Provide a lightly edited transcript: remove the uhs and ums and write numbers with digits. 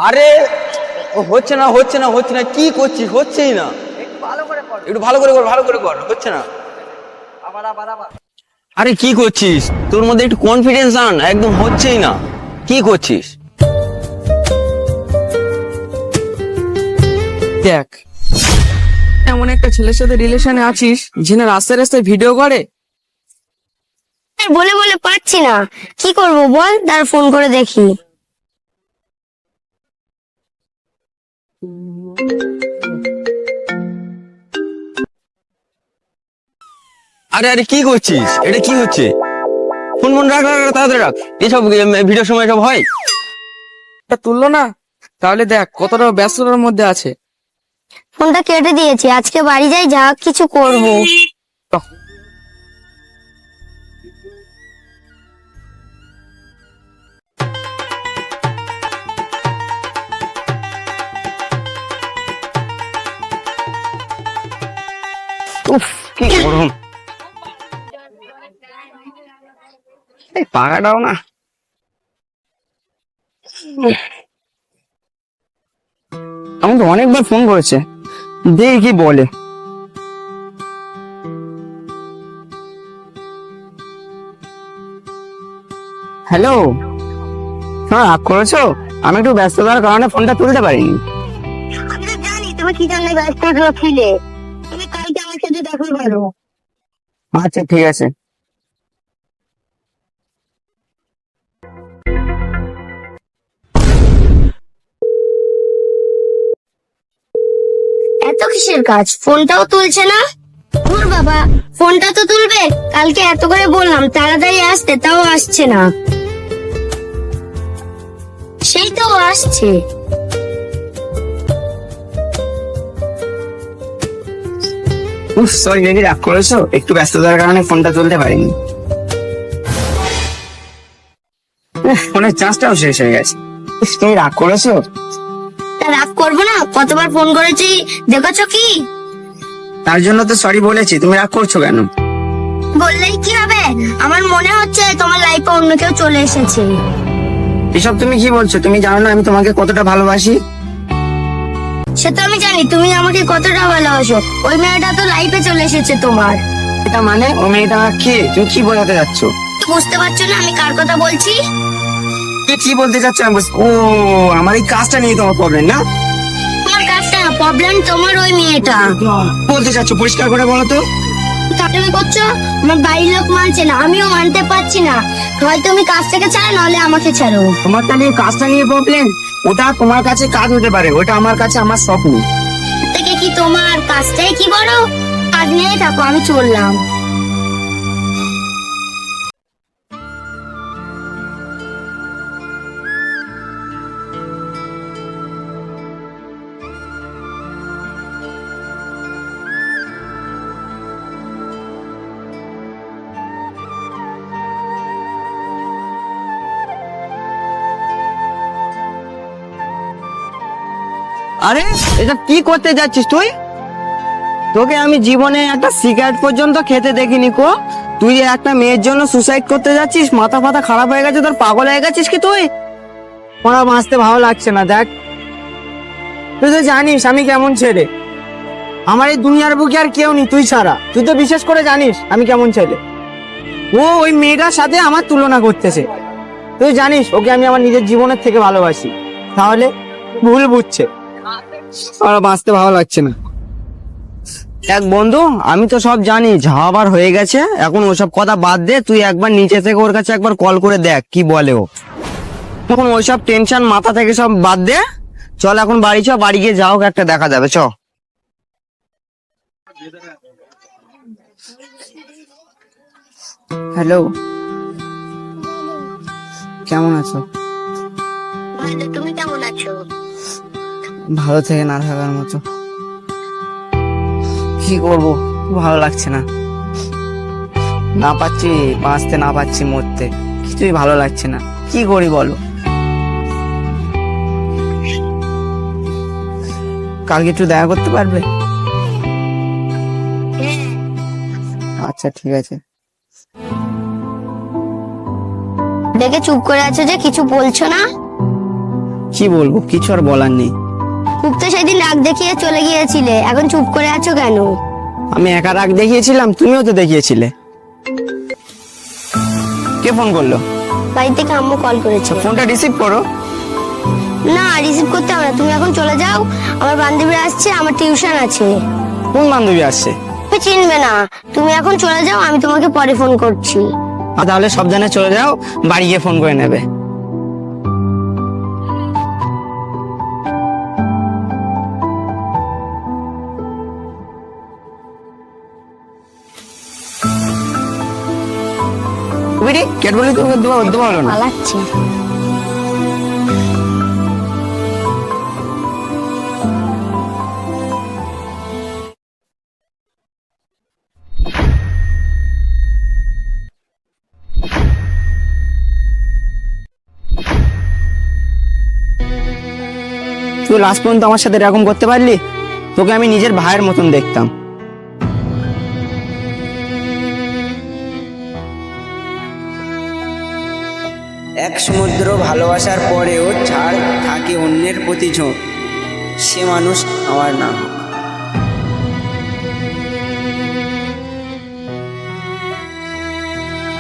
আরে ও হচ্ছে না হচ্ছে না হচ্ছে না, কি করছিস? হচ্ছেই না। একটু ভালো করে কর, ভালো করে কর, হচ্ছে না। আরে কি করছিস? তোর মধ্যে একটু কনফিডেন্স আন, একদম হচ্ছেই না। কি করছিস? দেখ, এমন একটা ছেলের সাথে রিলেশনে আছিস যিনি রাস্তায় রাস্তায় ভিডিও করে। বলে বলে পারছি না, কি করব বল, তার ফোন করে দেখি। আরে আরে কি করছিস? এটা কি হচ্ছে? ফোন ফোন রাখ রাখ রাখ, তাড়াতাড়ি রাখ। এসব ভিডিও সময় সব হয়? তা তুললো না, তাহলে দেখ কতটা ব্যস্ততার মধ্যে আছে। ফোনটা কেটে দিয়েছি, আজকে বাড়ি যাই, যা কিছু করব। উফ, কি গরম। এই পাখাটাও না। আমাকে অনেকবার ফোন করেছে, দেখি কি বলে। হ্যালো, হ্যাঁ রাগ করেছো? আমি একটু ব্যস্ততার কারণে ফোনটা তুলতে পারিনি। আমি তো জানি তুমি কি জানলে ব্যস্ত ছিলে, তুমি কালকে আমার সাথে দেখো ভালো। আচ্ছা ঠিক আছে। এত কিসের কাজ, ফোনটাও তুলছে না। দূর বাবা, ফোনটা তো তুলবে। কালকে এত করে বললাম তাড়াতাড়ি আসতে, তাও আসছে না। সেই তো ও আসছে। উফ সরি দিদি, রাগ করেছো? একটু ব্যস্ততার কারণে ফোনটা তুলতে পারিনি। ফোনের চার্জটাও শেষ হয়ে গেছে। উফ, তুমি রাগ করেছো? তা রাগ করবো না, কতবার ফোন করেছি দেখেছো কি? তার জন্য তো সরি বলেছি, তুমি রাগ করছো কেন? বললেই কি হবে? আমার মনে হচ্ছে তোমার লাইফে অন্য কেউ চলে এসেছে। এসব তুমি কি বলছো? তুমি জানো না আমি তোমাকে কতটা ভালোবাসি। সে তো আমি জানি তুমি আমাকে কতটা ভালোবাসো। ওই মেয়েটা তো লাইফে চলে এসেছে তোমার। এটা মানে ও মেয়েটা কে? তুমি কি বোঝাতে যাচ্ছ? বুঝতে পারছো না আমি কার কথা বলছি? তুমি কি বলতে চাচ্ছ? ও, আমার এই কাজটা নিয়ে তোমার প্রবলেম না? তোমার কাজটা প্রবলেম, তোমার ওই মেয়েটা। বলতে চাচ্ছ পরিষ্কার করে বলো তো। তুমি করছো, আমার বাড়ির লোক মানছে না, আমিও মানতে পারছি না। হয় তুমি কাজ থেকে ছাড়ো, নাহলে আমাকে ছাড়ো। তোমার তাহলে এই কাজটা নিয়ে প্রবলেম? ওটা তোমার কাছে কাজ হতে পারে, ওটা আমার কাছে আমার স্বপ্ন। থেকে কি তোমার কাজটাই কি বড়? কাজ নিয়ে থাকো, আমি চললাম। আরে এটা কি করতে যাচ্ছিস তুই? তোকে আমি জীবনে একটা সিগারেট পর্যন্ত খেতে দেখিনি কো। তুই যে একটা মেয়ের জন্য সুসাইড করতে যাচ্ছিস, মাথা ফাথা খারাপ হয়ে গেছে তোর? পাগল হয়ে গেছিস কি তুই? পড়া বাঁচতে ভালো লাগছে না। দেখ, তুই তো জানিস আমি কেমন ছেলে। আমার এই দুনিয়ার বুকে আর কেউ নেই তুই ছাড়া। তুই তো বিশেষ করে জানিস আমি কেমন ছেলে। ও ওই মেয়েটার সাথে আমার তুলনা করতেছে। তুই জানিস ওকে আমি আমার নিজের জীবনের থেকে ভালোবাসি। তাহলে ভুল বুঝছে। আর বাঁচতে ভালো লাগছে না। এক বন্ধু, আমি তো সব জানি, ঝাবার হয়ে গেছে, এখন ওসব কথা বাদ দে। তুই একবার নিচে থেকে ওর কাছে একবার কল করে দেখ কি বলে ও। এখন ওইসব টেনশন মাথা থেকে সব বাদ দে। চল এখন বাড়ি চ, বাড়ি গিয়ে যাও একটা দেখা যাবে। চ। হ্যালো, কেমন আছো? তুমি কেমন আছো? ভালো থেকে না থাকার মতো। কি করবো, ভালো লাগছে না। না পাচ্ছি বাঁচতে, না পাচ্ছি মরতে, কিছুই ভালো লাগছে না। কি করি বলো? কালকে একটু দেখা করতে পারবে? আচ্ছা ঠিক আছে। ডেকে চুপ করে আছো যে, কিছু বলছো না? কি বলবো, কিছু আর বলার নেই। খুব তো সেদিন রাগ দেখিয়ে চলে গিয়েছিলে, এখন চুপ করে আছো কেন? আমি একা রাগ দেখিয়েছিলাম, তুমিও তো দেখিয়েছিলে। কে ফোন করলো? বাড়ি থেকে আম্মু কল করেছে। ফোনটা রিসিভ করো। না, রিসিভ করতে হবে না, তুমি এখন চলে যাও। আমার বান্ধবীরা আসছে, আমার টিউশন আছে। কোন বান্ধবী আসছে? তুমি চিনবে না, তুমি এখন চলে যাও, আমি তোমাকে পরে ফোন করছি। তাহলে সাবধানে চলে যাও, বাড়ি গিয়ে ফোন করে নেবে। ক্যাডবেরি তোকে দেওয়া হলো না। পালাচ্ছে। তুই লাস্ট পর্যন্ত আমার সাথে এরকম করতে পারলি? তোকে আমি নিজের ভাইয়ের মতন দেখতাম। এক সমুদ্র ভালোবাসার পরেও ছাড় থাকে অন্যের প্রতি ঝোঁক, সে মানুষ আমার না হোক।